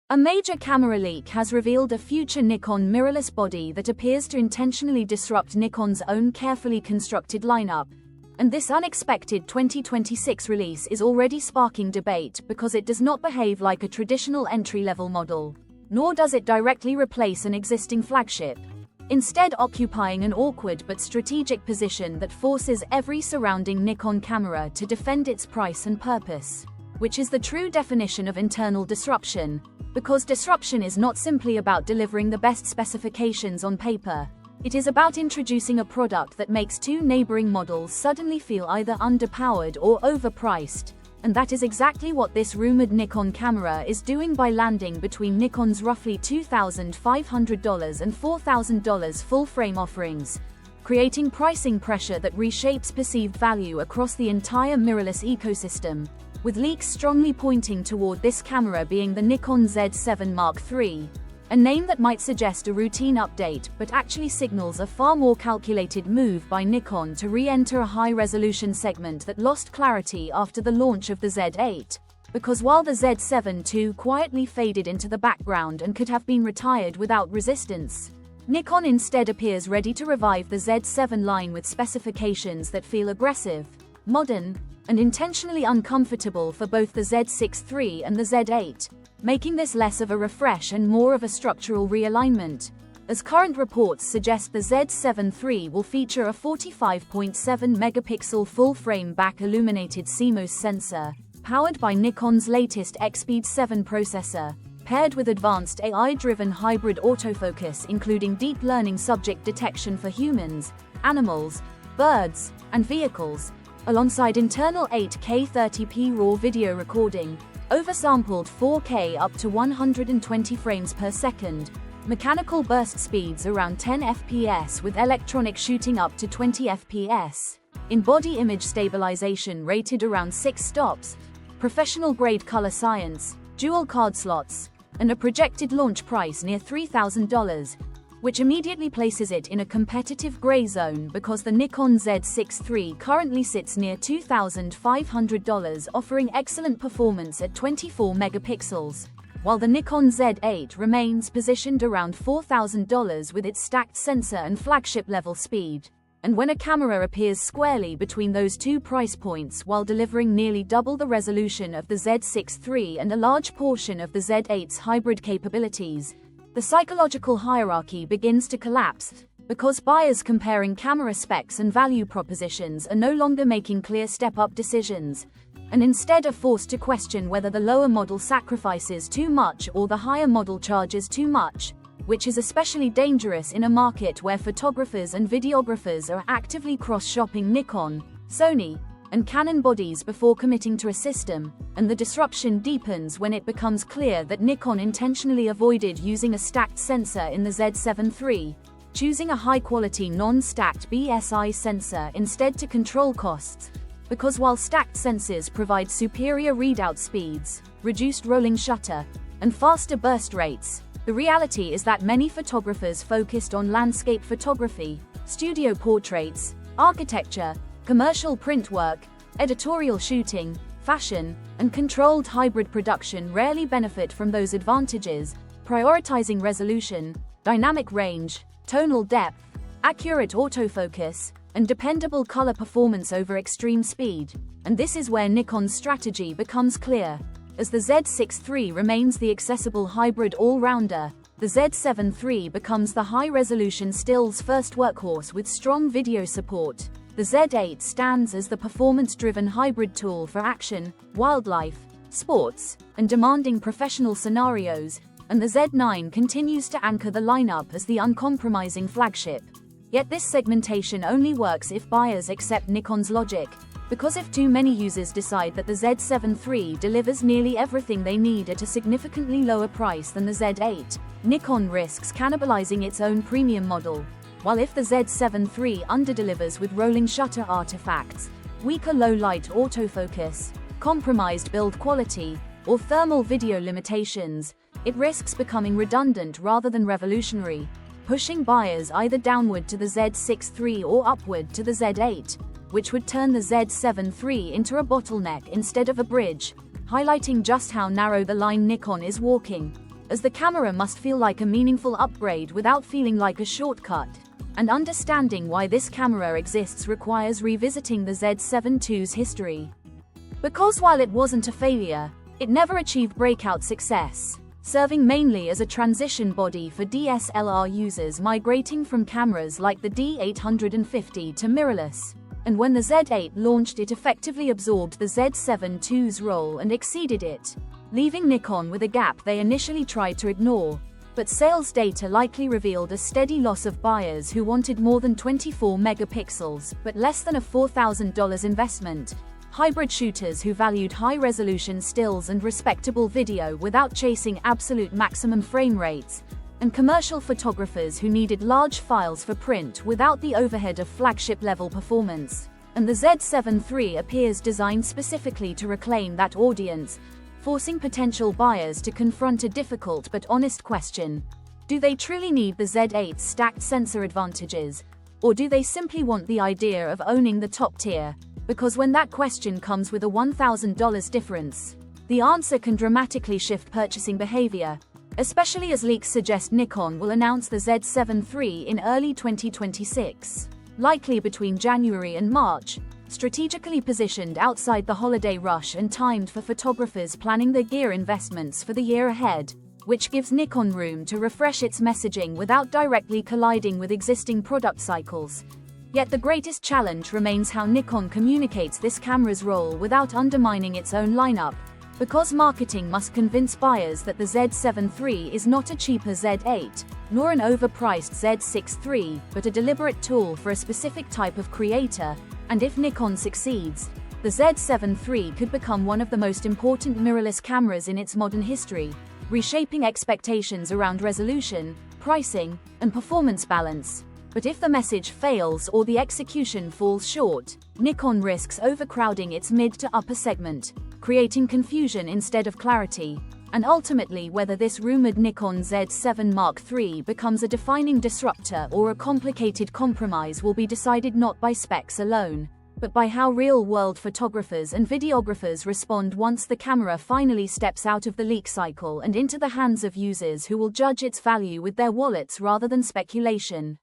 A major camera leak has revealed a future Nikon mirrorless body that appears to intentionally disrupt Nikon's own carefully constructed lineup. And this unexpected 2026 release is already sparking debate because it does not behave like a traditional entry-level model, nor does it directly replace an existing flagship, instead occupying an awkward but strategic position that forces every surrounding Nikon camera to defend its price and purpose, which is the true definition of internal disruption. Because disruption is not simply about delivering the best specifications on paper, it is about introducing a product that makes two neighboring models suddenly feel either underpowered or overpriced. And that is exactly what this rumored Nikon camera is doing by landing between Nikon's roughly $2,500 and $4,000 full-frame offerings, creating pricing pressure that reshapes perceived value across the entire mirrorless ecosystem, with leaks strongly pointing toward this camera being the Nikon Z7 Mark III, a name that might suggest a routine update but actually signals a far more calculated move by Nikon to re-enter a high-resolution segment that lost clarity after the launch of the Z8. Because while the Z7 II quietly faded into the background and could have been retired without resistance, Nikon instead appears ready to revive the Z7 line with specifications that feel aggressive, modern, and intentionally uncomfortable for both the Z6 III and the Z8, making this less of a refresh and more of a structural realignment. As current reports suggest, the Z7 III will feature a 45.7 megapixel full-frame back illuminated CMOS sensor, powered by Nikon's latest EXPEED 7 processor, paired with advanced AI-driven hybrid autofocus including deep learning subject detection for humans, animals, birds, and vehicles, alongside internal 8K 30p RAW video recording, oversampled 4K up to 120 frames per second, mechanical burst speeds around 10 fps with electronic shooting up to 20 fps, in-body image stabilization rated around 6 stops, professional-grade color science, dual card slots, and a projected launch price near $3,000, which immediately places it in a competitive gray zone because the Nikon Z6 III currently sits near $2,500, offering excellent performance at 24 megapixels, while the Nikon Z8 remains positioned around $4,000 with its stacked sensor and flagship-level speed. And when a camera appears squarely between those two price points while delivering nearly double the resolution of the Z6 III and a large portion of the Z8's hybrid capabilities, the psychological hierarchy begins to collapse, because buyers comparing camera specs and value propositions are no longer making clear step-up decisions, and instead are forced to question whether the lower model sacrifices too much or the higher model charges too much, which is especially dangerous in a market where photographers and videographers are actively cross-shopping Nikon, Sony, and Canon bodies before committing to a system, and the disruption deepens when it becomes clear that Nikon intentionally avoided using a stacked sensor in the Z7 III, choosing a high-quality non-stacked BSI sensor instead to control costs, because while stacked sensors provide superior readout speeds, reduced rolling shutter, and faster burst rates, the reality is that many photographers focused on landscape photography, studio portraits, architecture, commercial print work, editorial shooting, fashion, and controlled hybrid production rarely benefit from those advantages, prioritizing resolution, dynamic range, tonal depth, accurate autofocus, and dependable color performance over extreme speed. And this is where Nikon's strategy becomes clear. As the Z6 III remains the accessible hybrid all-rounder, the Z7 III becomes the high-resolution stills first workhorse with strong video support. The Z8 stands as the performance-driven hybrid tool for action, wildlife, sports, and demanding professional scenarios, and the Z9 continues to anchor the lineup as the uncompromising flagship. Yet this segmentation only works if buyers accept Nikon's logic, because if too many users decide that the Z7 III delivers nearly everything they need at a significantly lower price than the Z8, Nikon risks cannibalizing its own premium model. While if the Z7 III underdelivers with rolling shutter artifacts, weaker low-light autofocus, compromised build quality, or thermal video limitations, it risks becoming redundant rather than revolutionary, pushing buyers either downward to the Z6 III or upward to the Z8, which would turn the Z7 III into a bottleneck instead of a bridge, highlighting just how narrow the line Nikon is walking. as the camera must feel like a meaningful upgrade without feeling like a shortcut. And understanding why this camera exists requires revisiting the Z9 II's history. Because while it wasn't a failure, it never achieved breakout success, serving mainly as a transition body for DSLR users migrating from cameras like the D850 to mirrorless. And when the Z8 launched, it effectively absorbed the Z9 II's role and exceeded it, leaving Nikon with a gap they initially tried to ignore. But sales data likely revealed a steady loss of buyers who wanted more than 24 megapixels, but less than a $4,000 investment, hybrid shooters who valued high-resolution stills and respectable video without chasing absolute maximum frame rates, and commercial photographers who needed large files for print without the overhead of flagship-level performance. And the Z9 III appears designed specifically to reclaim that audience, forcing potential buyers to confront a difficult but honest question. Do they truly need the Z8's stacked sensor advantages? Or do they simply want the idea of owning the top tier? Because when that question comes with a $1,000 difference, the answer can dramatically shift purchasing behavior, especially as leaks suggest Nikon will announce the Z9 III in early 2026, likely between January and March, strategically positioned outside the holiday rush and timed for photographers planning their gear investments for the year ahead, which gives Nikon room to refresh its messaging without directly colliding with existing product cycles. Yet the greatest challenge remains how Nikon communicates this camera's role without undermining its own lineup, because marketing must convince buyers that the Z9 III is not a cheaper Z8, nor an overpriced Z6 III, but a deliberate tool for a specific type of creator. And if Nikon succeeds, the Z9 III could become one of the most important mirrorless cameras in its modern history, reshaping expectations around resolution, pricing, and performance balance. But if the message fails or the execution falls short, Nikon risks overcrowding its mid to upper segment, creating confusion instead of clarity. And ultimately, whether this rumored Nikon Z7 Mark III becomes a defining disruptor or a complicated compromise will be decided not by specs alone, but by how real-world photographers and videographers respond once the camera finally steps out of the leak cycle and into the hands of users who will judge its value with their wallets rather than speculation.